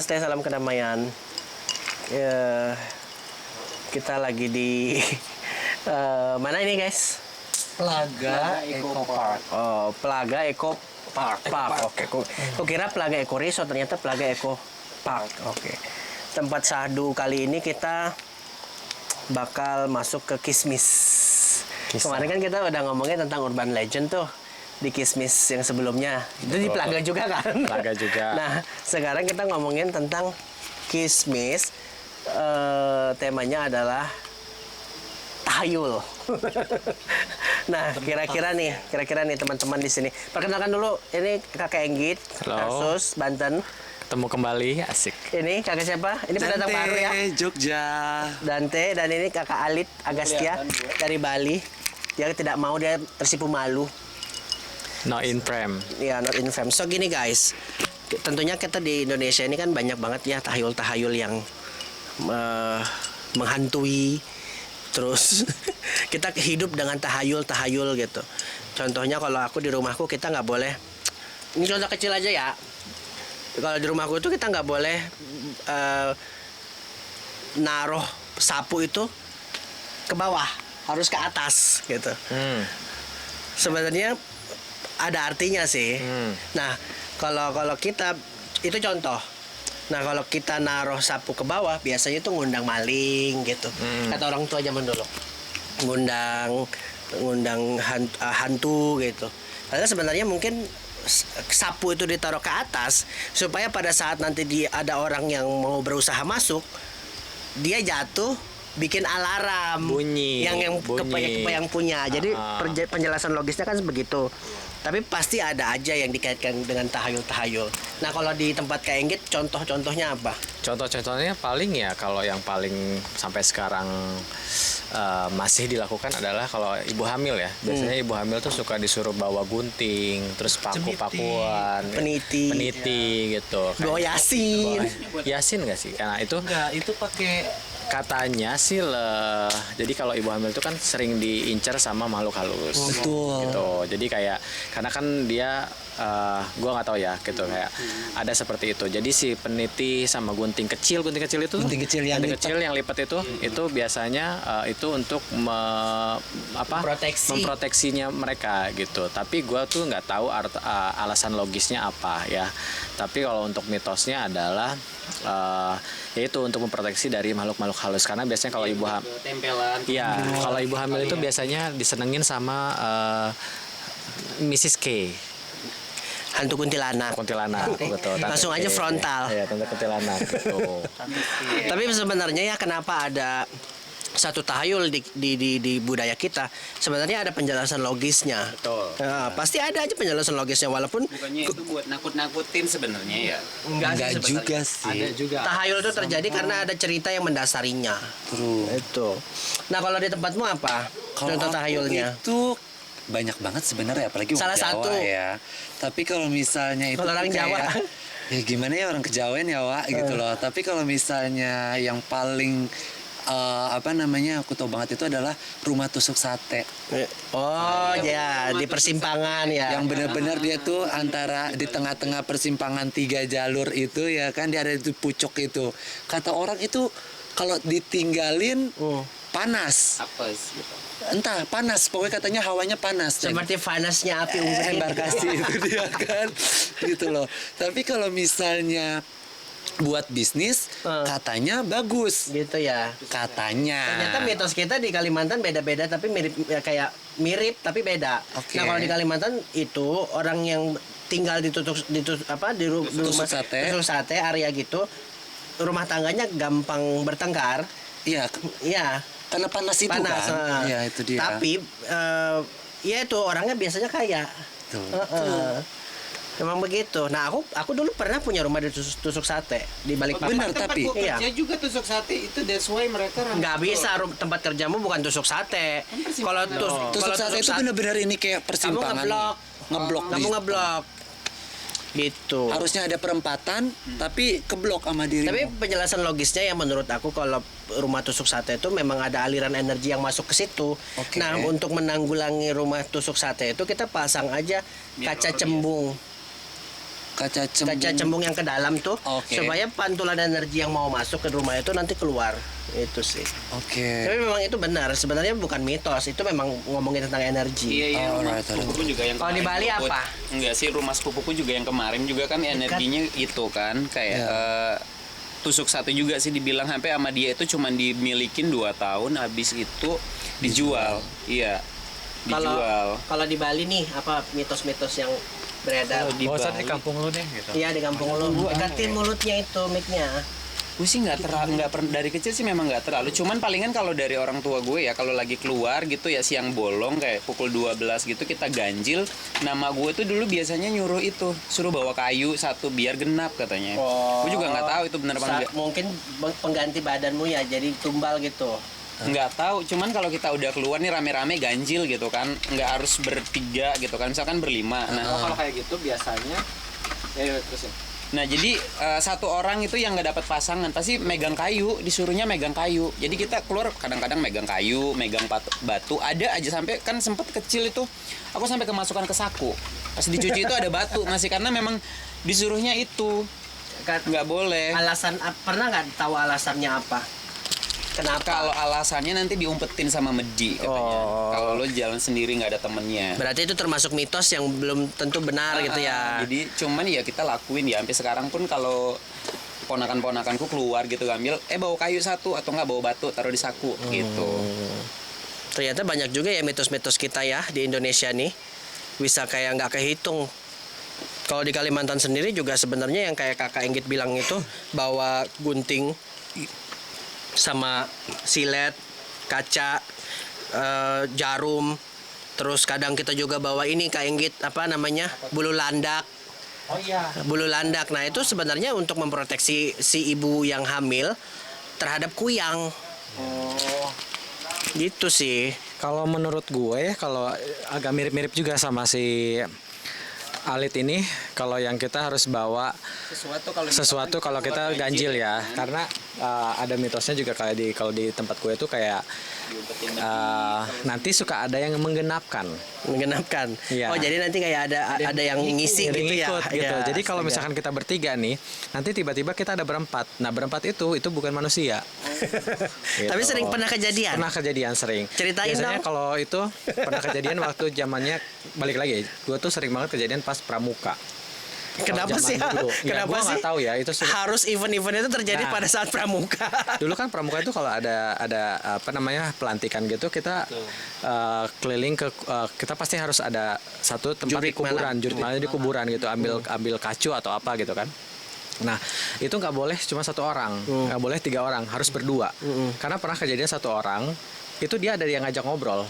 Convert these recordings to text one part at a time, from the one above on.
Namaste, salam kedamaian. Kita lagi di mana ini guys? Plaga Eco Park. Oh, Plaga Eco Park. Oke. Kok kira Plaga Eco Resort, ternyata Plaga Eco Park. Oke. Tempat sahdu kali ini kita bakal masuk ke Kismis. Kemarin kan kita udah ngomongin tentang urban legend tuh di Kismis yang sebelumnya. Itu di Plaga juga kan? Plaga juga. Nah, sekarang kita ngomongin tentang Kismis. Temanya adalah tahayul. Nah, kira-kira nih teman-teman di sini. Perkenalkan dulu, ini Kakak Enggit, Tarsus, Banten. Ketemu kembali, asik. Ini kakak siapa? Ini pendatang baru ya? Jogja. Dante, dan ini kakak Alit Agastya dari Bali. Dia tidak mau, dia tersipu malu. No in frame. Ya, not in frame. So gini guys, tentunya kita di Indonesia ini kan banyak banget ya tahayul-tahayul yang menghantui. Terus kita hidup dengan tahayul-tahayul gitu. Contohnya kalau aku di rumahku kita nggak boleh. Ini contoh kecil aja ya. Kalau di rumahku itu kita nggak boleh naruh sapu itu ke bawah, harus ke atas gitu. Sebenarnya ada artinya sih. Nah, kalau kita itu contoh. Nah, kalau kita naruh sapu ke bawah, biasanya itu ngundang maling gitu. Kata orang tua zaman dulu. Ngundang hantu gitu. Padahal sebenarnya mungkin sapu itu ditaruh ke atas supaya pada saat nanti ada orang yang mau berusaha masuk, dia jatuh bikin alarm bunyi yang kebayang punya. Jadi penjelasan logisnya kan begitu. Tapi pasti ada aja yang dikaitkan dengan tahayul-tahayul. Nah, kalau di tempat Kak Enggit, contoh-contohnya apa? Contoh-contohnya paling ya, kalau yang paling sampai sekarang masih dilakukan adalah kalau ibu hamil ya. Biasanya ibu hamil tuh suka disuruh bawa gunting, terus paku-pakuan, peniti gitu. Bawa yasin. Yasin nggak sih? Karena itu enggak, itu pakai katanya sih jadi kalau ibu hamil itu kan sering diincar sama makhluk halus. Betul. Gitu. Jadi kayak karena kan dia gue nggak tahu ya gitu, kayak ada seperti itu. Jadi si peniti sama gunting kecil itu yang lipat itu biasanya itu untuk memproteksinya mereka gitu. Tapi gue tuh nggak tahu alasan logisnya apa ya. Tapi kalau untuk mitosnya adalah yaitu untuk memproteksi dari makhluk-makhluk halus, karena biasanya kalau ibu hamil tempelan. Iya, kalau ibu hamil itu biasanya disenengin sama Mrs. K. Hantu kuntilanak. Betul. Langsung aja frontal. Iya, tante kuntilanak gitu. Tapi sebenarnya ya kenapa ada satu tahayul di budaya kita, sebenarnya ada penjelasan logisnya. Betul. Nah, pasti ada aja penjelasan logisnya, walaupun Bukannya itu buat nakut-nakutin sebenarnya ya? Enggak juga sih. Ada juga. tahayul itu terjadi karena ada cerita yang mendasarinya. Itu. Nah, kalau di tempatmu apa? Contoh tahayulnya? Itu banyak banget sebenarnya, apalagi Salah Jawa satu ya. Tapi kalau misalnya itu kalau orang kayak, Jawa, ya gimana ya orang Kejawen ya Wak gitu loh. Tapi kalau misalnya yang paling aku tahu banget itu adalah rumah tusuk sate. oh ya, di persimpangan ya. Yang benar-benar dia tuh antara di tengah-tengah persimpangan 3 jalur itu ya kan, dia ada di pucuk itu. Kata orang itu kalau ditinggalin panas. Apa sih? Entah, panas. Pokoknya katanya hawanya panas. Seperti panasnya api unggun. Embarkasi itu dia kan. Gitu loh. Tapi kalau misalnya buat bisnis, katanya bagus. Gitu ya. Katanya. Ternyata mitos kita di Kalimantan beda-beda, tapi mirip ya, kayak mirip tapi beda. Oke. Nah, kalau di Kalimantan itu orang yang tinggal di rumah tusuk sate area gitu, rumah tangganya gampang bertengkar. Iya. Iya. Karena panas itu Panas. kan. Iya, itu dia. Tapi ya itu orangnya biasanya kaya. Tuh. Memang begitu. Nah, aku dulu pernah punya rumah di tusuk sate di Balikpapan. Benar, tapi iya. Kerja juga tusuk sate itu, that's why mereka Nggak bisa, tempat kerjamu bukan tusuk sate. Kalau tusuk sate itu benar-benar ini kayak persimpangan. Kamu ngeblok. Gitu. Harusnya ada perempatan, tapi keblok sama dirimu. Tapi penjelasan logisnya yang menurut aku, kalau rumah tusuk sate itu memang ada aliran energi yang masuk ke situ. Oke. Nah, untuk menanggulangi rumah tusuk sate itu kita pasang aja kaca cembung. Kaca cembung yang ke dalam tuh, Oke. supaya pantulan energi yang mau masuk ke rumah itu nanti keluar. Itu sih. Oke. Tapi memang itu benar. Sebenarnya bukan mitos. Itu memang ngomongin tentang energi. Iya, iya, rumah Alright, sepupuku juga yang Kalau di kemarin Bali gua apa? Enggak sih, rumah sepupuku juga yang kemarin juga kan energinya itu kan kayak tusuk satu juga sih dibilang, sampai sama dia itu cuman dimilikin 2 tahun, habis itu dijual. Iya. Dijual. Kalau di Bali nih apa mitos-mitos yang beredar? Kalau di Bosan Bali- di kampung lu deh gitu. Iya di kampung lu. Dekatin mulutnya itu mic-nya. Gue sih nggak pernah dari kecil sih, memang nggak terlalu, cuman palingan kalau dari orang tua gue ya, kalau lagi keluar gitu ya siang bolong kayak pukul 12 gitu kita ganjil, nama gue tuh dulu biasanya nyuruh itu, suruh bawa kayu satu biar genap katanya. Gue juga nggak tahu itu benar apa enggak. Mungkin pengganti badanmu ya jadi tumbal gitu. Nggak tahu, cuman kalau kita udah keluar nih rame-rame ganjil gitu kan, nggak harus bertiga gitu kan, misalkan berlima. Nah, Kalau kayak gitu biasanya terusin. Nah jadi satu orang itu yang nggak dapat pasangan pasti megang kayu, disuruhnya megang kayu. Jadi kita keluar kadang-kadang megang kayu, megang batu. Ada aja sampai kan sempet kecil itu aku sampai kemasukan ke saku. Pas dicuci itu ada batu masih, karena memang disuruhnya itu nggak boleh. Pernah nggak tahu alasannya apa? Kenapa? Kalau alasannya nanti diumpetin sama Medi katanya. Kalau lo jalan sendiri nggak ada temennya. Berarti itu termasuk mitos yang belum tentu benar gitu ya. Jadi cuman ya kita lakuin ya sampai sekarang pun kalau ponakan-ponakanku keluar gitu ngambil, bawa kayu satu atau nggak bawa batu taruh di saku gitu. Ternyata banyak juga ya mitos-mitos kita ya di Indonesia nih. Bisa kayak nggak kehitung. Kalau di Kalimantan sendiri juga sebenarnya yang kayak kakak Inggit bilang itu, bawa gunting sama silet, kaca, jarum. Terus kadang kita juga bawa ini Kak Inggit, apa namanya? Bulu landak. Oh iya. Bulu landak. Nah, itu sebenarnya untuk memproteksi si ibu yang hamil terhadap kuyang. Gitu sih. Kalau menurut gue ya, kalau agak mirip-mirip juga sama si Alit ini, kalau yang kita harus bawa sesuatu kalau kita ganjil ya, karena ada mitosnya juga kayak kalau di tempat gue itu kayak nanti suka ada yang menggenapkan. Iya. Oh, jadi nanti kayak ada yang ngisi gitu ya. Ikut gitu. Ya, Jadi kalau astaga. misalkan kita bertiga nih, nanti tiba-tiba kita ada berempat. Nah, berempat itu bukan manusia. Gitu. Tapi sering pernah kejadian. Pernah kejadian sering. Ceritain Biasanya dong. kalau itu pernah kejadian waktu zamannya, balik lagi, gue tuh sering banget kejadian pas pramuka. Kenapa Kalau sih? zaman dulu. Ya, Kenapa gua sih? nggak tahu ya, itu Harus event-event itu terjadi Nah. pada saat pramuka. Dulu kan pramuka itu kalau ada apa namanya pelantikan gitu, kita keliling ke kita pasti harus ada satu tempat Jurik di kuburan, mana? jurik mana di kuburan gitu, ambil kacu atau apa gitu kan. Nah, itu nggak boleh cuma satu orang, nggak boleh 3 orang, harus berdua. Karena pernah kejadian satu orang itu dia ada yang ngajak ngobrol.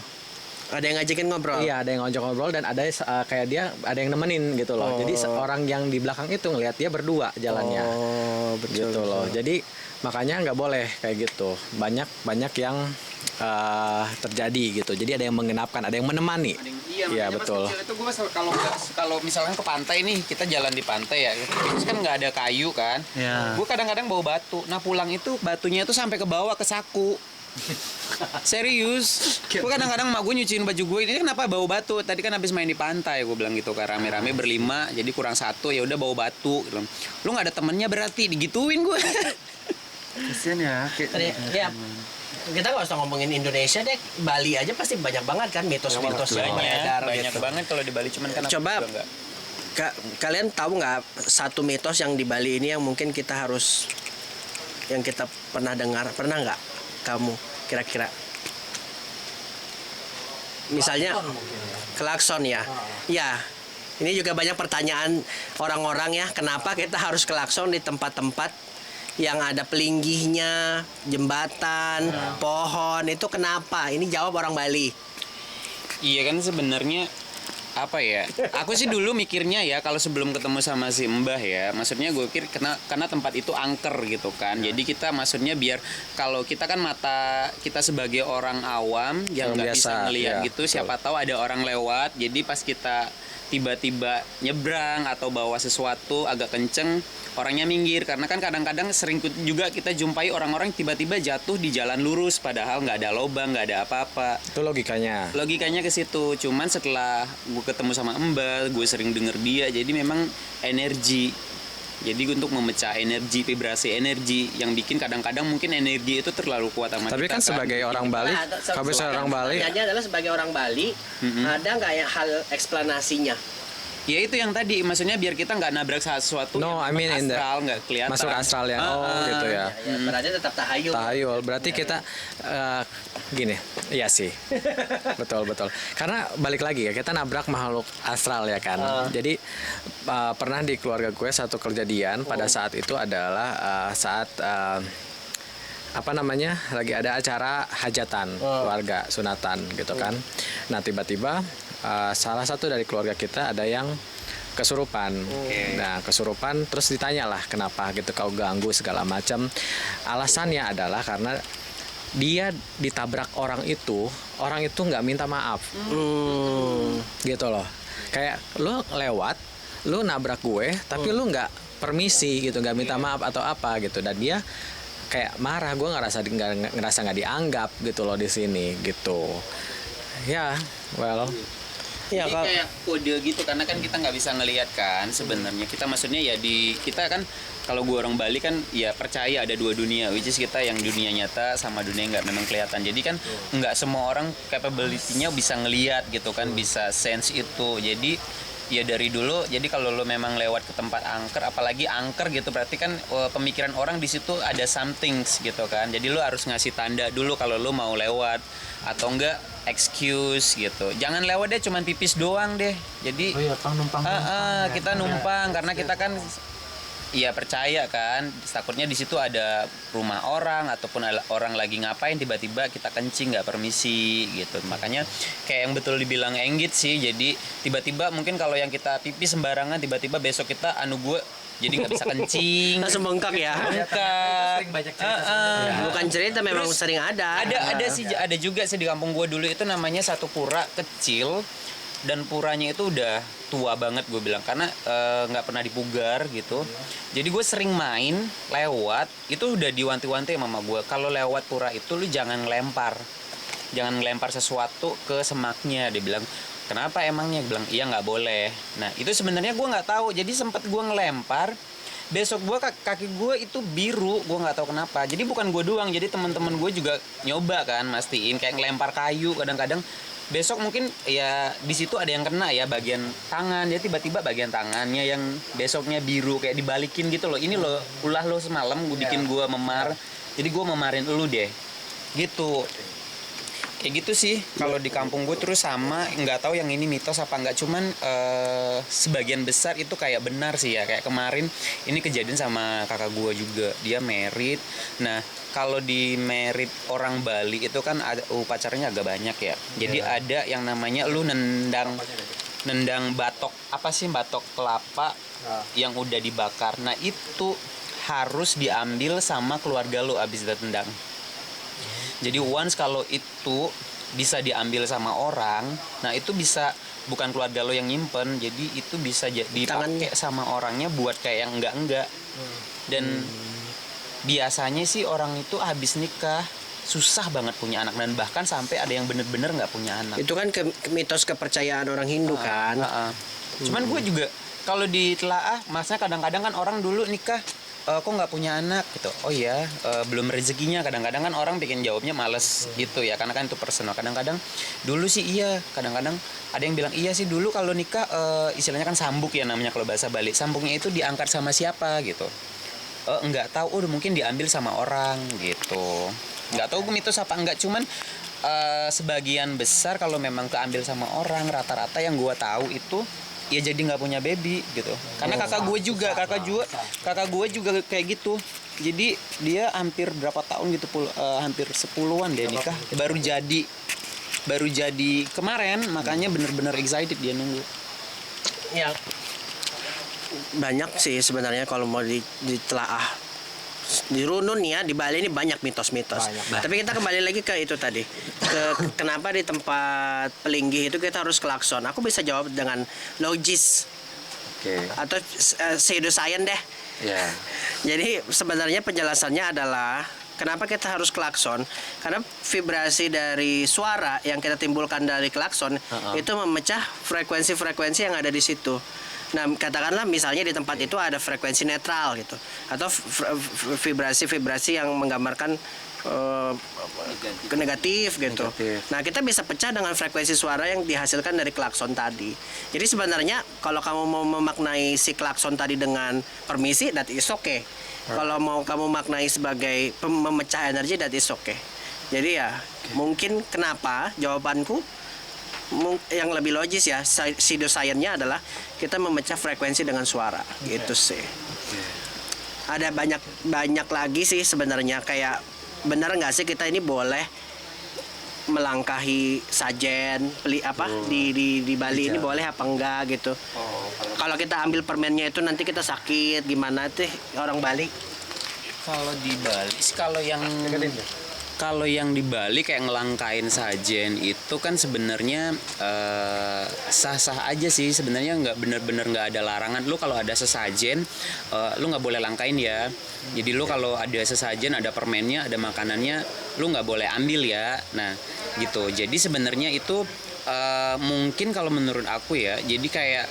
Ada yang ngajakin ngobrol. Iya, ada yang ngajak ngobrol dan ada kayak dia ada yang nemenin gitu loh. Jadi orang yang di belakang itu ngelihat dia berdua jalannya. Oh, betul. Gitu loh. Jadi makanya nggak boleh kayak gitu. Banyak yang terjadi gitu. Jadi ada yang mengenapkan, ada yang menemani. Iya, betul. Pas kecil itu gue kalau misalkan ke pantai nih, kita jalan di pantai ya, terus kan nggak ada kayu kan. Iya. Gue kadang-kadang bawa batu. Nah pulang itu batunya itu sampai ke bawah ke saku. Serius. Gue kadang-kadang mak gue nyuciin baju gue, ini kenapa bawa batu? Tadi kan habis main di pantai, gue bilang gitu kan, rame-rame berlima, jadi kurang satu, ya udah bawa batu. Gitu. Lu nggak ada temennya berarti, digituin gue. Kasian ya. Ya, kita nggak usah ngomongin Indonesia deh, Bali aja pasti banyak banget kan mitos-mitos yang beredar Banyak gitu. banget kalau di Bali, cuman kan aku Coba juga nggak. Kalian tahu nggak satu mitos yang di Bali ini yang mungkin kita harus, yang kita pernah dengar, pernah nggak kamu kira-kira? Misalnya klakson ya. Ya, ini juga banyak pertanyaan orang-orang ya, kenapa kita harus klakson di tempat-tempat yang ada pelinggihnya, jembatan, pohon, itu kenapa? Ini jawab orang Bali. Iya kan sebenarnya apa ya? Aku sih dulu mikirnya ya kalau sebelum ketemu sama si Mbah ya, maksudnya gue pikir karena tempat itu angker gitu kan. Jadi kita maksudnya biar kalau kita kan mata kita sebagai orang awam yang Orang nggak biasa, bisa ngelihat ya, gitu, siapa tahu ada orang lewat. Jadi pas kita tiba-tiba nyebrang atau bawa sesuatu agak kenceng, orangnya minggir, karena kan kadang-kadang sering juga kita jumpai orang-orang tiba-tiba jatuh di jalan lurus padahal nggak ada lubang, nggak ada apa-apa. Itu logikanya. Logikanya ke situ. Cuman setelah gue ketemu sama Mbak, gue sering denger dia, jadi memang energi. Jadi untuk memecah energi, vibrasi energi yang bikin kadang-kadang mungkin energi itu terlalu kuat sama Tapi kita, kan sebagai orang Bali, kalau misalnya orang Bali, Pertanyaannya adalah sebagai orang Bali, ada nggak ya hal eksplanasinya? Ya itu yang tadi, maksudnya biar kita nggak nabrak sesuatu No, I mean in the- astral, nggak kelihatan. masuk astral ya. Oh, gitu ya. Ya, berarti tetap tahayul. Tahayul, berarti kita gini, iya sih, betul. Karena balik lagi ya, kita nabrak makhluk astral ya kan. Jadi pernah di keluarga gue satu kejadian pada saat itu adalah saat apa namanya, lagi ada acara hajatan keluarga, sunatan gitu kan. Nah tiba-tiba salah satu dari keluarga kita ada yang kesurupan. Nah kesurupan terus ditanyalah kenapa gitu kau ganggu segala macam. Alasannya adalah karena dia ditabrak orang itu nggak minta maaf. Gitu loh. Kayak lu lewat, lu nabrak gue, tapi lu nggak permisi gitu, nggak minta maaf atau apa gitu, dan dia kayak marah. Gue ngerasa nggak dianggap gitu loh di sini gitu. Ya, well. Ya, Jadi kayak kode gitu, karena kan kita nggak bisa ngelihat kan sebenarnya. Kita maksudnya ya kita kan, kalau gue orang Bali kan ya percaya ada dua dunia, which is kita yang dunia nyata sama dunia yang nggak memang kelihatan. Jadi kan nggak semua orang capability-nya bisa ngelihat gitu kan, bisa sense itu. Jadi ya dari dulu, jadi kalau lo memang lewat ke tempat angker, apalagi angker gitu, berarti kan pemikiran orang di situ ada something gitu kan. Jadi lo harus ngasih tanda dulu kalau lo mau lewat, atau enggak excuse gitu. Jangan lewat deh cuman pipis doang deh. Jadi numpang. kita numpang karena kita kan ya percaya kan, takutnya di situ ada rumah orang ataupun orang lagi ngapain, tiba-tiba kita kencing nggak permisi gitu. Makanya kayak yang betul dibilang Enggit sih, jadi tiba-tiba mungkin kalau yang kita pipis sembarangan, tiba-tiba besok kita gue jadi nggak bisa kencing. langsung bengkak ya. Bengkak. Bukan cerita, memang sering ada. Ada juga sih di kampung gue dulu, itu namanya satu pura kecil, dan puranya itu udah tua banget gue bilang, karena nggak pernah dipugar gitu. Jadi gue sering main lewat, itu udah diwanti-wanti sama mama gue, kalau lewat pura itu lu jangan ngelempar sesuatu ke semaknya. Dia bilang, kenapa emangnya? Bilang iya nggak boleh. Nah itu sebenarnya gue nggak tahu, jadi sempet gue ngelempar, besok gue kaki gue itu biru, gue nggak tahu kenapa. Jadi bukan gue doang, jadi teman-teman gue juga nyoba kan, mastiin kayak ngelempar kayu. Kadang-kadang besok mungkin ya di situ ada yang kena ya bagian tangan, jadi tiba-tiba bagian tangannya yang besoknya biru, kayak dibalikin gitu loh. Ini lo ulah lo semalam gue bikin gue memar, jadi gue memarin lu deh gitu. Kayak gitu sih kalau di kampung gue. Terus sama, nggak tahu yang ini mitos apa nggak, cuman sebagian besar itu kayak benar sih ya. Kayak kemarin ini kejadian sama kakak gue juga, dia merit. Nah kalau di merit orang Bali itu kan ada upacaranya agak banyak ya. Jadi ada yang namanya lu nendang batok, apa sih, batok kelapa yang udah dibakar. Nah itu harus diambil sama keluarga lu abis ditendang. Jadi once kalau itu bisa diambil sama orang, nah itu bisa, bukan keluarga lo yang nyimpen, jadi itu bisa dipakai sama orangnya buat kayak yang enggak. Dan biasanya sih orang itu habis nikah susah banget punya anak, dan bahkan sampai ada yang bener-bener nggak punya anak. Itu kan mitos kepercayaan orang Hindu kan. Cuman gue juga kalau ditelaah, maksudnya kadang-kadang kan orang dulu nikah, kok nggak punya anak gitu. Oh iya, belum rezekinya. Kadang-kadang kan orang bikin jawabnya males gitu ya, karena kan itu personal. Kadang-kadang dulu sih iya, kadang-kadang ada yang bilang iya sih dulu kalau nikah istilahnya kan sambuk ya namanya kalau bahasa Bali. Sambungnya itu diangkat sama siapa gitu. Nggak tahu, mungkin diambil sama orang gitu. Nggak tahu mitos apa enggak, cuman sebagian besar kalau memang keambil sama orang, rata-rata yang gua tahu itu ya jadi nggak punya baby gitu. Karena kakak gue juga kayak gitu. Jadi dia hampir berapa tahun gitu, hampir 10-an deh nikah, baru jadi kemarin, makanya bener-bener excited dia nunggu. Ya banyak sih sebenarnya kalau mau ditelaah. Di Runun ya, di Bali ini banyak mitos-mitos. Tapi kita kembali lagi ke itu tadi. Kenapa di tempat pelinggih itu kita harus klakson? Aku bisa jawab dengan logis. Atau pseudoscience deh. Ya. Jadi sebenarnya penjelasannya adalah Kenapa kita harus klakson? Karena vibrasi dari suara yang kita timbulkan dari klakson itu memecah frekuensi-frekuensi yang ada di situ. Nah, katakanlah misalnya di tempat itu ada frekuensi netral gitu, atau vibrasi-vibrasi yang menggambarkan negatif gitu. Nah, kita bisa pecah dengan frekuensi suara yang dihasilkan dari klakson tadi. Jadi sebenarnya kalau kamu mau memaknai si klakson tadi dengan permisi, that is okay. Kalau mau kamu maknai sebagai memecah energi, that is okay. Jadi ya mungkin kenapa jawabanku yang lebih logis ya, pseudoscience-nya adalah kita memecah frekuensi dengan suara gitu sih. Ada banyak lagi sih sebenarnya, kayak benar nggak sih kita ini boleh melangkahi sajen di Bali ini boleh apa enggak gitu. Kalau kita ambil permennya itu nanti kita sakit gimana tuh orang Bali? Kalau di Bali, kalau yang di Bali kayak ngelangkain sajen itu kan sebenarnya sah-sah aja sih, sebenarnya nggak bener-bener nggak ada larangan. Lu kalau ada sesajen, lu nggak boleh langkain ya. Jadi lu kalau ada sesajen, ada permennya, ada makanannya, lu nggak boleh ambil ya. Nah gitu. Jadi sebenarnya itu mungkin kalau menurut aku ya, jadi kayak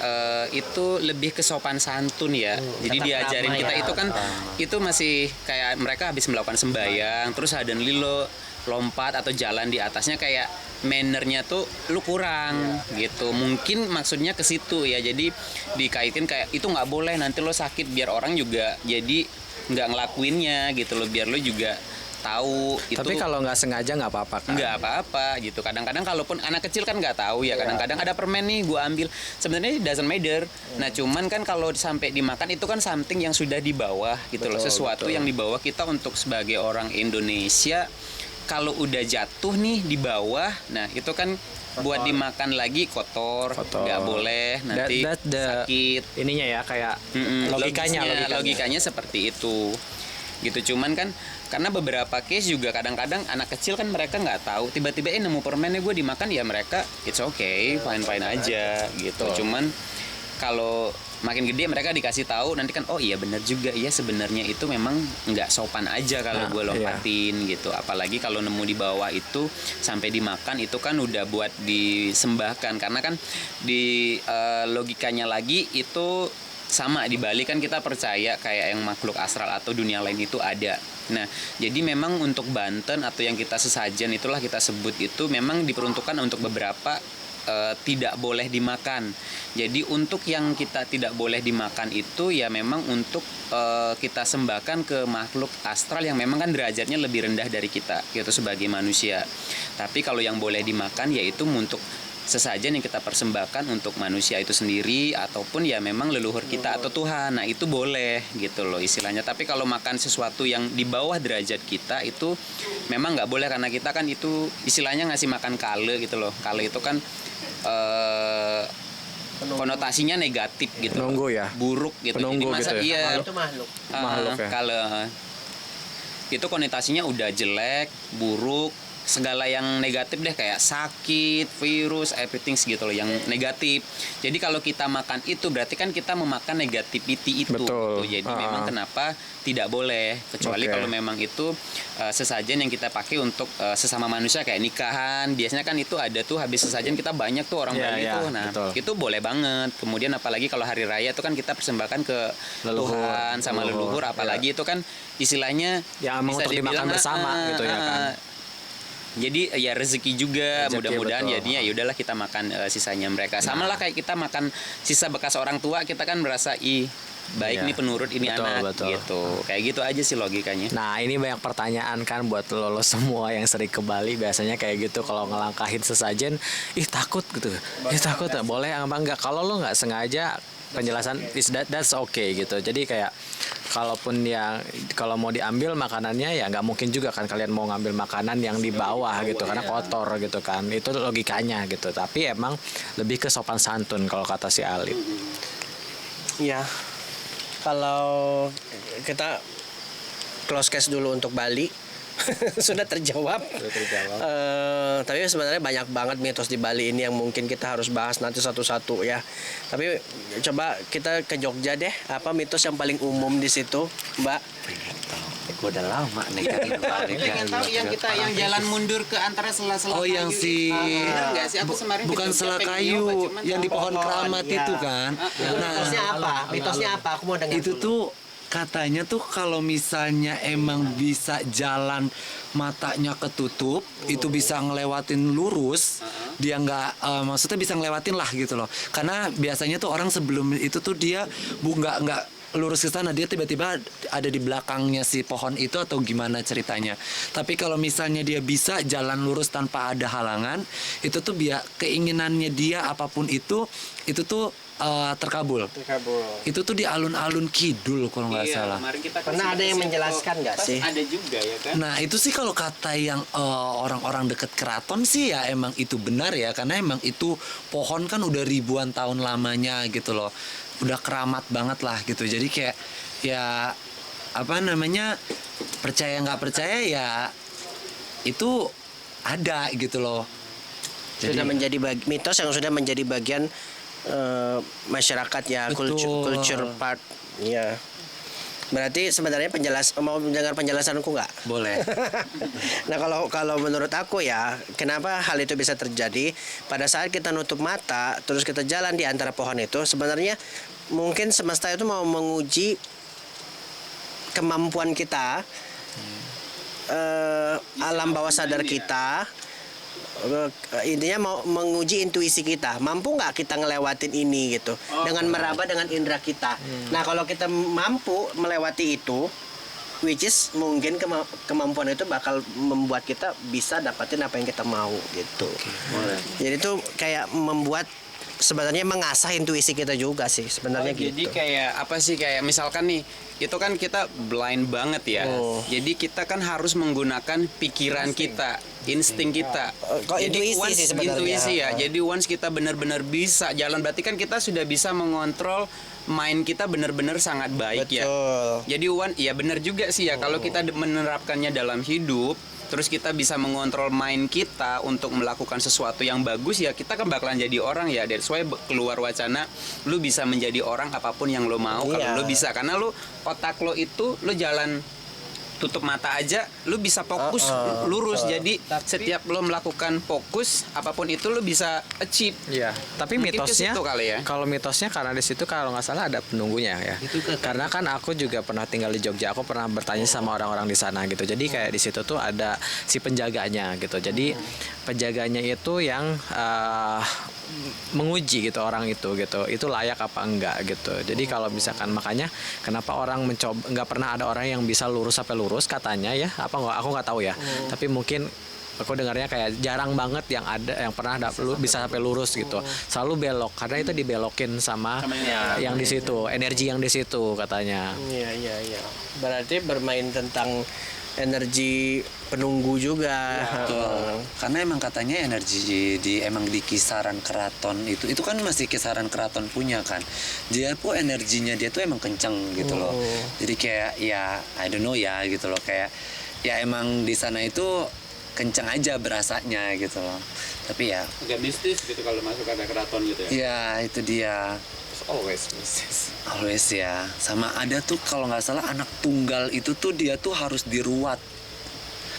itu lebih ke sopan santun ya. Jadi diajarin kita itu kan itu masih kayak mereka habis melakukan sembahyang, terus suddenly lo lompat atau jalan di atasnya, kayak mannernya tuh lu kurang gitu. Mungkin maksudnya ke situ ya. Jadi dikaitin kayak itu nggak boleh, nanti lo sakit, biar orang juga jadi nggak ngelakuinnya gitu loh, biar lo juga tahu itu. Tapi kalau nggak sengaja nggak apa-apa kan? Nggak apa-apa gitu. Kadang-kadang kalaupun anak kecil kan nggak tahu ya. Kadang-kadang ada permen nih gue ambil. Sebenarnya it doesn't matter. Nah cuman kan kalau sampai dimakan itu kan something yang sudah di bawah gitu loh. Sesuatu yang di bawah kita untuk sebagai orang Indonesia. Kalau udah jatuh nih di bawah, nah itu kan buat dimakan lagi kotor. Nggak boleh nanti sakit. Ininya ya kayak logikanya seperti itu. Gitu, cuman kan karena beberapa case juga kadang-kadang anak kecil kan mereka nggak tahu, tiba-tiba nemu permennya gue dimakan, ya mereka it's okay, fine aja gitu. Cuman kalau makin gede mereka dikasih tahu nanti kan, oh iya benar juga, iya sebenarnya itu memang nggak sopan aja kalau gue lompatin gitu. Apalagi kalau nemu di bawah itu sampai dimakan, itu kan udah buat disembahkan. Karena kan di logikanya lagi itu sama di Bali kan kita percaya kayak yang makhluk astral atau dunia lain itu ada. Nah, jadi memang untuk Banten atau yang kita sesajen itulah kita sebut itu memang diperuntukkan untuk beberapa tidak boleh dimakan. Jadi untuk yang kita tidak boleh dimakan itu ya memang untuk kita sembahkan ke makhluk astral yang memang kan derajatnya lebih rendah dari kita gitu sebagai manusia. Tapi kalau yang boleh dimakan yaitu untuk sesajen yang kita persembahkan untuk manusia itu sendiri ataupun ya memang leluhur kita atau Tuhan. Nah itu boleh gitu loh istilahnya. Tapi kalau makan sesuatu yang di bawah derajat kita itu memang nggak boleh, karena kita kan itu istilahnya ngasih makan kale gitu loh. Kale itu kan konotasinya negatif gitu. Penunggu ya? Buruk gitu. Penunggu jadi masa gitu ya? Itu makhluk. Makhluk ya? Kale itu konotasinya udah jelek, buruk, segala yang negatif deh, kayak sakit, virus, everything gitu loh yang negatif. Jadi kalau kita makan itu berarti kan kita memakan negativity itu. Betul. Gitu. Jadi memang kenapa tidak boleh, kecuali kalau memang itu sesajen yang kita pakai untuk sesama manusia kayak nikahan. Biasanya kan itu ada tuh habis sesajen kita banyak tuh orang Bali tuh. Nah, itu boleh banget. Kemudian apalagi kalau hari raya itu kan kita persembahkan ke Tuhan sama leluhur, apalagi itu kan istilahnya ya, bisa dibilang bersama gitu ya kan. Jadi ya rezeki juga, mudah-mudahan betul. jadinya ya udahlah kita makan sisanya mereka. Sama lah kayak kita makan sisa bekas orang tua, kita kan merasa baik nih penurut ini anak gitu. Kayak gitu aja sih logikanya. Nah, ini banyak pertanyaan kan buat lo semua yang sering ke Bali, biasanya kayak gitu kalau ngelangkahin sesajen, takut gitu. Takut boleh apa enggak? Kalau lo nggak sengaja, penjelasan that's okay gitu. Jadi kayak kalaupun ya kalau mau diambil makanannya ya nggak mungkin juga kan kalian mau ngambil makanan yang di bawah gitu karena kotor gitu kan. Itu logikanya gitu. Tapi emang lebih ke sopan santun kalau kata si Alip. Ya. Kalau kita close case dulu untuk Bali, sudah terjawab. Tapi sebenarnya banyak banget mitos di Bali ini yang mungkin kita harus bahas nanti satu-satu ya. Tapi coba kita ke Jogja deh. Apa mitos yang paling umum di situ, Mbak? Gue udah lama nih kan ini Bali Lu pengen tahu yang kita yang jalan mundur ke antara sela-sela Oh, yang kayu. si- Bener nggak sih? Aku kemarin ke bukan Jogja sela pengen kayu nyoba, cuman yang di pohon pohon, keramat iya. itu kan. Mitosnya apa? Mitosnya apa? Aku mau dengar. Itu dulu. tuh katanya tuh kalau misalnya emang bisa jalan matanya ketutup, itu bisa ngelewatin lurus, dia maksudnya bisa ngelewatin lah gitu loh. Karena biasanya tuh orang sebelum itu tuh dia nggak lurus ke sana, dia tiba-tiba ada di belakangnya si pohon itu atau gimana ceritanya. Tapi kalau misalnya dia bisa jalan lurus tanpa ada halangan, itu tuh keinginannya dia apapun itu tuh terkabul. Itu tuh di alun-alun kidul kalau nggak Iya, salah. kemarin kita Pernah ada yang menjelaskan nggak Pas sih? Ada juga ya kan. Nah itu sih kalau kata yang orang-orang deket keraton sih ya emang itu benar ya, karena emang itu pohon kan udah ribuan tahun lamanya gitu loh, udah keramat banget lah gitu. Jadi kayak ya apa namanya, percaya nggak percaya ya itu ada gitu loh. Sudah menjadi mitos yang sudah menjadi bagian masyarakat ya, Betul. culture part. Ya. Berarti sebenarnya mau mendengar penjelasanku nggak? Boleh. Nah kalau menurut aku ya, kenapa hal itu bisa terjadi pada saat kita nutup mata terus kita jalan di antara pohon itu, sebenarnya mungkin semesta itu mau menguji kemampuan kita, alam bawah sadar kita. Intinya mau menguji intuisi kita, mampu nggak kita ngelewatin ini gitu, dengan meraba dengan indera kita. Nah kalau kita mampu melewati itu, which is mungkin kemampuan itu bakal membuat kita bisa dapatin apa yang kita mau gitu. Jadi itu kayak membuat sebenarnya mengasah intuisi kita juga sih sebenarnya gitu. Jadi kayak apa sih, kayak misalkan nih, itu kan kita blind banget ya. Jadi kita kan harus menggunakan pikiran kita, insting kita. Kok Jadi intuisi once sih sebenarnya. intuisi ya. Jadi once kita benar-benar bisa jalan, berarti kan kita sudah bisa mengontrol mind kita benar-benar sangat baik ya. Betul. Jadi ya benar juga sih ya, kalau kita menerapkannya dalam hidup, terus kita bisa mengontrol mind kita untuk melakukan sesuatu yang bagus, ya kita kan bakalan jadi orang ya. That's why keluar wacana lu bisa menjadi orang apapun yang lu mau. Iya. Kalau lu bisa, karena lu otak lo itu, lu jalan tutup mata aja lu bisa fokus lurus. Jadi setiap lo melakukan fokus apapun itu lu bisa achieve. Iya, tapi Mungkin ke mitosnya situ kali ya. kalau mitosnya karena di situ kalau nggak salah ada penunggunya ya. Karena kan aku juga pernah tinggal di Jogja, aku pernah bertanya sama orang-orang di sana gitu. Jadi kayak di situ tuh ada si penjaganya gitu. Jadi penjaganya itu yang menguji gitu orang itu gitu. Itu layak apa enggak gitu. Jadi kalau misalkan, makanya kenapa orang mencoba, nggak pernah ada orang yang bisa lurus sampai lurus katanya ya. Apa nggak, aku nggak tahu ya. Tapi mungkin aku dengarnya kayak jarang banget yang ada yang pernah bisa sampai lurus gitu. Selalu belok karena itu dibelokin sama yang di situ, energi yang di situ katanya. Iya. Berarti bermain tentang energi penunggu juga. Betul. Karena emang katanya energi emang di kisaran keraton itu kan masih kisaran keraton punya kan. Dia pun energinya dia tuh emang kenceng gitu loh. Jadi kayak ya I don't know ya gitu loh, kayak ya emang di sana itu kenceng aja berasanya gitu loh. Tapi ya Agak mistis gitu kalau masuk ada keraton gitu ya. ya itu dia. Always mistis. Always ya. Sama ada tuh kalau nggak salah anak tunggal itu tuh dia tuh harus diruat.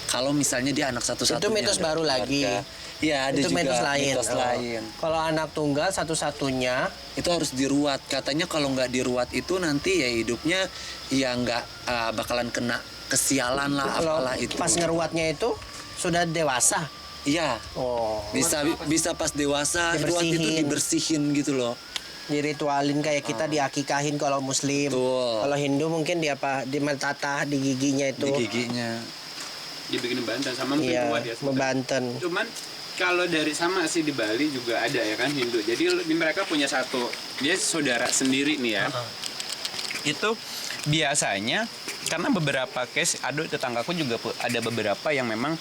Kalau misalnya dia anak satu-satunya. Itu mitos dari baru keluarga. lagi. Ya ada Itu juga mitos lain. mitos lain. Kalau anak tunggal satu-satunya, Itu harus diruat. Katanya kalau nggak diruat itu nanti ya hidupnya ya nggak bakalan kena kesialan lah kalau apalah itu. pas ngeruatnya itu sudah dewasa. Iya. Oh. Bisa pas dewasa ruat itu Dibersihin. dibersihin gitu loh. Diritualin kayak kita diakikahin kalau muslim. Betul. Kalau Hindu mungkin dimentatah di giginya itu. Di giginya. Dibikin banten sama mungkin Iya, kuat ya. membanten. Cuman kalau dari sama sih di Bali juga ada ya kan Hindu. Jadi mereka punya satu, dia saudara sendiri nih ya. Itu biasanya karena beberapa case, ada tetanggaku juga ada beberapa yang memang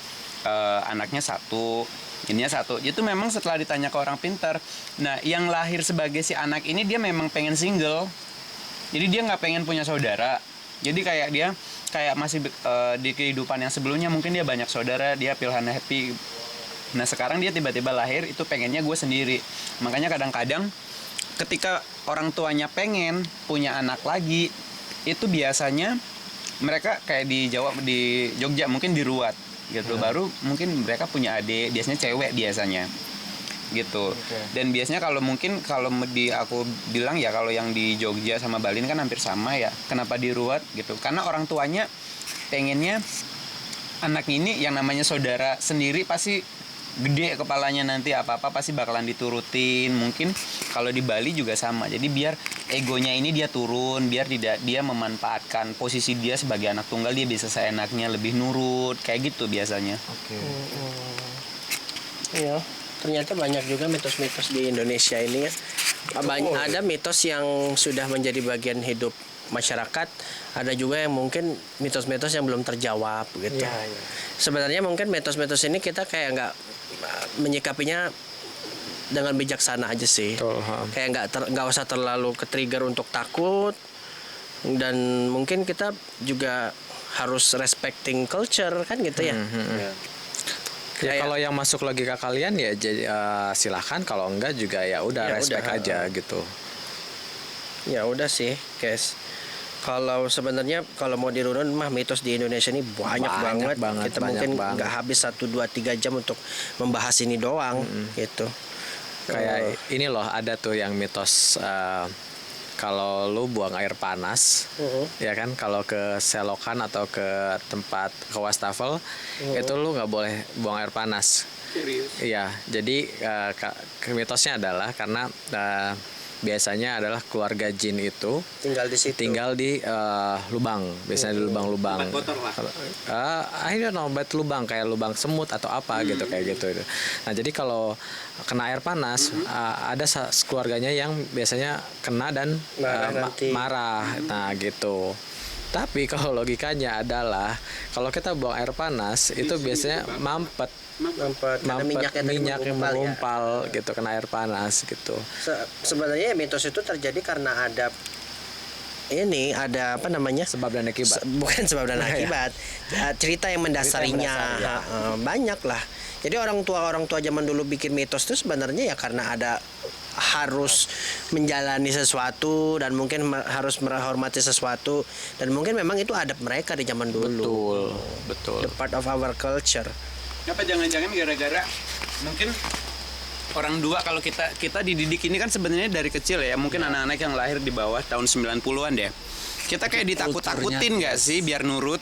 anaknya satu, ininya satu. Itu memang setelah ditanya ke orang pintar. Nah, yang lahir sebagai si anak ini dia memang pengen single. Jadi dia nggak pengen punya saudara. Jadi kayak dia kayak masih di kehidupan yang sebelumnya mungkin dia banyak saudara, dia pilihan happy. Nah sekarang dia tiba-tiba lahir itu pengennya gue sendiri. Makanya kadang-kadang ketika orang tuanya pengen punya anak lagi, itu biasanya mereka kayak di Jawa, di Jogja mungkin diruat gitu. Baru mungkin mereka punya adik, biasanya cewek biasanya gitu. Dan biasanya kalau mungkin kalau aku bilang ya kalau yang di Jogja sama Bali ini kan hampir sama ya. Kenapa diruat gitu? Karena orang tuanya pengennya anak ini yang namanya saudara sendiri pasti gede kepalanya, nanti apa-apa pasti bakalan diturutin. Mungkin kalau di Bali juga sama. Jadi biar egonya ini dia turun, biar tidak dia memanfaatkan posisi dia sebagai anak tunggal, dia bisa seenaknya lebih nurut kayak gitu biasanya. Iya, ternyata banyak juga mitos-mitos di Indonesia ini ya. Ada mitos yang sudah menjadi bagian hidup masyarakat, ada juga yang mungkin mitos-mitos yang belum terjawab gitu. Sebenarnya mungkin mitos-mitos ini kita kayak nggak menyikapinya dengan bijaksana aja sih. Kayak nggak usah terlalu ke-trigger untuk takut, dan mungkin kita juga harus respecting culture kan gitu ya. Ya kalau yang masuk logika kalian ya jadi silahkan, kalau enggak juga ya udah respect aja gitu. Ya udah sih, guys. Kalau sebenarnya kalau mau dirunut mah mitos di Indonesia ini banyak banget. Kita mungkin nggak habis 1, 2, 3 jam untuk membahas ini doang gitu. Kayak ini loh, ada tuh yang mitos kalau lu buang air panas, ya kan, kalau ke selokan atau ke tempat ke wastafel, itu lu nggak boleh buang air panas. Serius? Iya, jadi mitosnya adalah karena biasanya adalah keluarga jin itu tinggal di lubang, biasanya di lubang-lubang. Tempat kotor lah. I don't know, lubang kayak lubang semut atau apa gitu, kayak gitu. Nah jadi kalau kena air panas, ada keluarganya yang biasanya kena dan marah. Nah gitu. Tapi kalau logikanya adalah kalau kita buang air panas itu biasanya mampet minyak yang mengumpal gitu, kena air panas gitu. Sebenarnya mitos itu terjadi karena ada apa namanya, sebab dan akibat. Bukan sebab dan akibat, cerita yang mendasarinya. Banyak lah. Jadi orang tua zaman dulu bikin mitos itu sebenarnya ya karena ada harus menjalani sesuatu dan mungkin harus menghormati sesuatu, dan mungkin memang itu adab mereka di zaman dulu. Betul. The part of our culture. Apa jangan-jangan gara-gara mungkin orang dua, kalau kita dididik ini kan sebenarnya dari kecil ya, mungkin anak-anak yang lahir di bawah tahun 90-an deh. Kita kayak ditakut-takutin nggak sih biar nurut,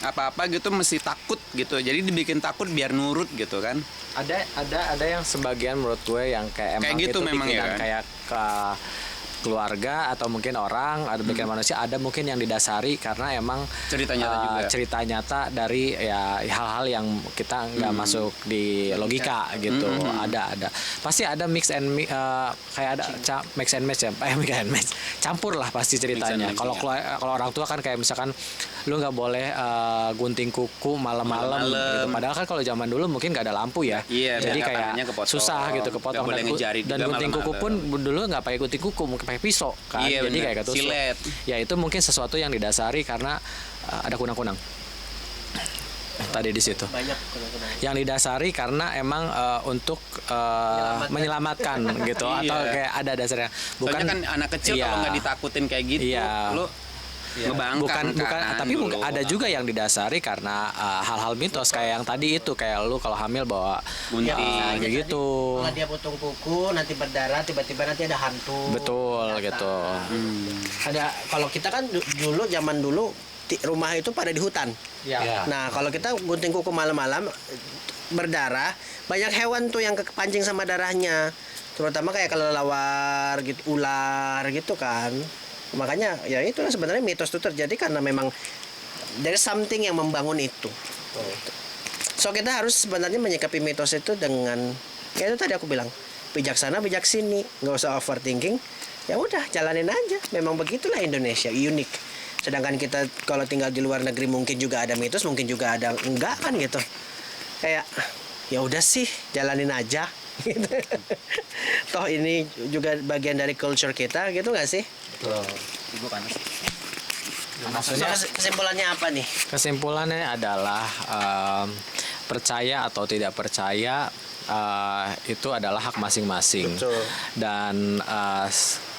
apa-apa gitu mesti takut gitu. Jadi dibikin takut biar nurut gitu kan. Ada yang sebagian menurut gue yang kayak emang gitu itu memang bikinan ya kan? kayak ke keluarga atau mungkin orang, ada bikin manusia, ada mungkin yang didasari karena emang cerita nyata dari ya hal-hal yang kita nggak masuk di logika gitu. Ada pasti ada mix and kayak ada mix and match ya, mix and match, campur lah pasti ceritanya. Kalau orang tua kan kayak misalkan lu nggak boleh gunting kuku malam-malam gitu. Padahal kan kalau zaman dulu mungkin nggak ada lampu ya, jadi kayak susah gitu kepotong, dan gunting kuku pun dulu nggak pakai gunting kuku, mungkin pakai pisau kan. Jadi bener. kayak ketusuk. Silet. Ya itu mungkin sesuatu yang didasari karena ada kunang-kunang tadi di situ. Banyak kunang-kunang. Yang didasari karena emang untuk menyelamatkan gitu, atau kayak ada dasarnya. Soalnya kan anak kecil kalau nggak ditakutin kayak gitu, lu ngebangkang bukan kan, tapi dulu. ada juga yang didasari karena hal-hal mitos kayak yang tadi itu, kayak lu kalau hamil bawa gunting kayak gitu. Kalau dia potong kuku nanti berdarah, tiba-tiba nanti ada hantu. Betul gitu. Ada, kalau kita kan dulu zaman dulu rumah itu pada di hutan. Ya. Nah kalau kita gunting kuku malam-malam berdarah, banyak hewan tuh yang kepancing sama darahnya, terutama kayak kelelawar gitu, ular gitu kan. Makanya ya itu sebenarnya mitos itu terjadi karena memang there is something yang membangun itu. So kita harus sebenarnya menyikapi mitos itu dengan ya itu tadi aku bilang, bijaksana bijaksini, nggak usah overthinking. Ya udah jalanin aja. Memang begitulah Indonesia, unik. Sedangkan kita kalau tinggal di luar negeri mungkin juga ada mitos, mungkin juga ada enggak kan gitu. Kayak ya udah sih jalanin aja. Gitu. Toh ini juga bagian dari culture kita gitu nggak sih? Ibu panas. Maksudnya Kesimpulannya apa nih? kesimpulannya adalah percaya atau tidak percaya itu adalah hak masing-masing. Betul. Dan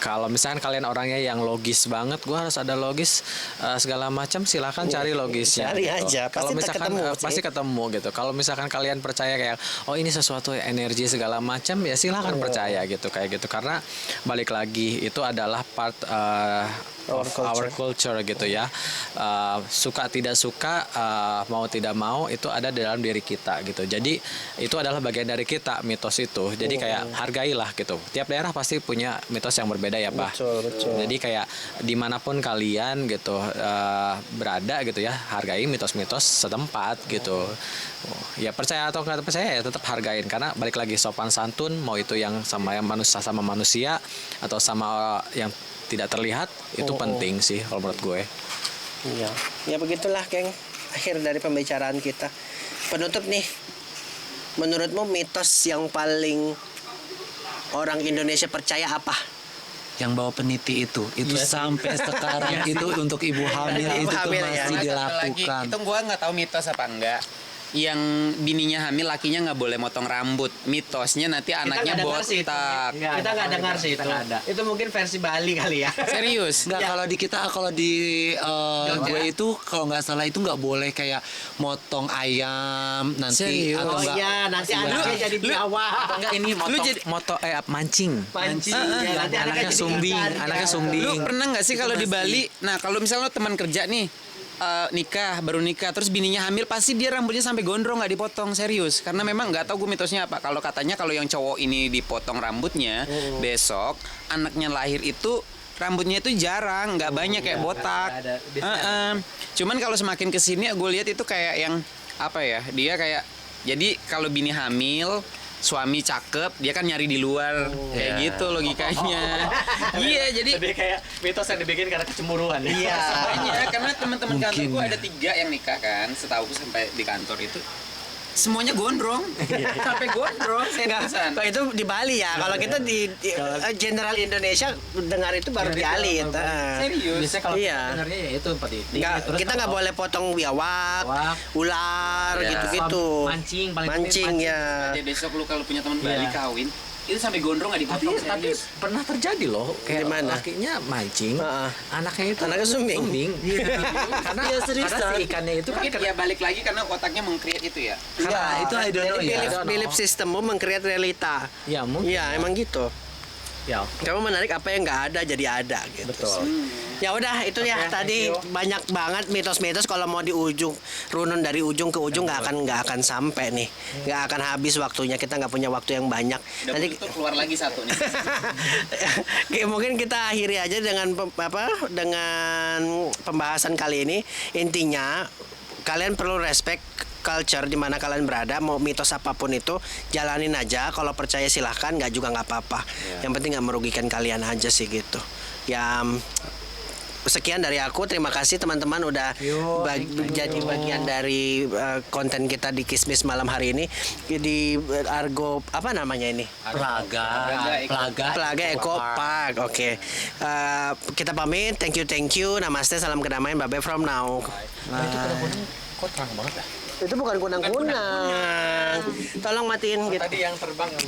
kalau misalkan kalian orangnya yang logis banget, gua harus ada logis segala macam, silakan cari logisnya. Cari gitu. aja, Kalau pasti misalkan ketemu sih. pasti ketemu gitu. Kalau misalkan kalian percaya kayak oh ini sesuatu energi segala macam, ya silakan percaya gitu kayak gitu. Karena balik lagi itu adalah part of our culture gitu ya. Suka tidak suka, mau tidak mau itu ada dalam diri kita gitu. Jadi itu adalah bagian dari kita mitos itu. Jadi kayak hargailah gitu. Tiap daerah pasti punya mitos yang berbeda ya Pak. Betul. Jadi kayak dimanapun kalian gitu berada gitu ya, hargai mitos-mitos setempat gitu. Ya percaya atau nggak percaya ya tetap hargain, karena balik lagi sopan santun, mau itu yang sama manusia atau sama yang tidak terlihat, itu penting sih kalau menurut gue. Iya. Ya begitulah, geng. Akhir dari pembicaraan kita. Penutup nih. Menurutmu mitos yang paling orang Indonesia percaya apa? Yang bawa peniti itu sampai sekarang itu untuk ibu hamil Ibu itu tuh hamil ya. masih Satu lagi, dilakukan. itu gua nggak tahu mitos apa enggak. Yang bininya hamil lakinya nggak boleh motong rambut. Mitosnya nanti anaknya botak. Kita nggak dengar sih itu. Itu mungkin versi Bali kali ya. Serius? Enggak, kalau di gue itu kalau nggak salah itu nggak boleh kayak motong ayam nanti Serius? atau Oh enggak. iya, nanti anaknya jadi biawak. Enggak, ini mancing. Mancing. Ya, nanti Anaknya jadi sumbing, ikan. anaknya sumbing. Lu pernah nggak sih kalau di Bali? Nah, kalau misalnya lo teman kerja nih baru nikah terus bininya hamil, pasti dia rambutnya sampai gondrong nggak dipotong. Serius, karena memang nggak tahu gue mitosnya apa. Kalau katanya kalau yang cowok ini dipotong rambutnya, besok anaknya lahir itu rambutnya itu jarang, nggak banyak kayak botak. Cuman kalau semakin kesini gue lihat itu kayak yang apa ya, dia kayak jadi kalau bini hamil suami cakep, dia kan nyari di luar kayak gitu logikanya. Iya, jadi Lebih kayak mitos yang dibikin karena kecemburuan. Iya. banyak karena teman-teman kantor Mungkin gue ya. ada 3 yang nikah kan, setahu gue sampai di kantor itu semuanya gondrong, sampai gondrong. Seriusan. Kalau itu di Bali ya. Kalau kita di general Indonesia dengar itu baru di Bali. Serius. Biasanya kalau Iya. dengarnya ya itu seperti itu. Kita nggak boleh potong biawak, ular, Ya. gitu-gitu. Mancing, paling Mancing penting ya. Jadi besok lu kalau punya teman Bali Iya. kawin, itu sampai gondrong nggak dipotong. Tapi serius. pernah terjadi loh, kayak Gimana? lakinya mancing, Heeh. anaknya itu Anaknya sumbing. karena Iya, seriusan. karena si ikannya itu kan Mungkin ya balik lagi karena otaknya meng-create itu ya. Iya, itu I don't know Jadi ya. belief sistemmu meng-create realita. ya mungkin Iya, emang gitu. ya Kamu menarik apa yang nggak ada jadi ada gitu. betul. Ya udah itu ya tadi banyak banget mitos-mitos, kalau mau di ujung runun dari ujung ke ujung nggak akan sampai nih, nggak akan habis waktunya, kita nggak punya waktu yang banyak. Udah Nanti tutup keluar lagi satu nih. Oke, mungkin kita akhiri aja dengan dengan pembahasan kali ini. Intinya kalian perlu respect culture di mana kalian berada, mau mitos apapun itu jalanin aja. Kalau percaya silahkan, nggak juga nggak apa-apa. Yang penting nggak merugikan kalian aja sih gitu. Ya sekian dari aku. Terima kasih teman-teman udah jadi bagian dari konten kita di Kismis malam hari ini di Argo apa namanya ini? Plaga Eco Park. Oke. Kita pamit. Thank you. Namaste. Salam kedamaian. Bye bye from now. Itu kadang-kadang kok terang banget ya. Itu bukan kunang-kunang. Tolong matiin gitu. Tadi yang terbang yang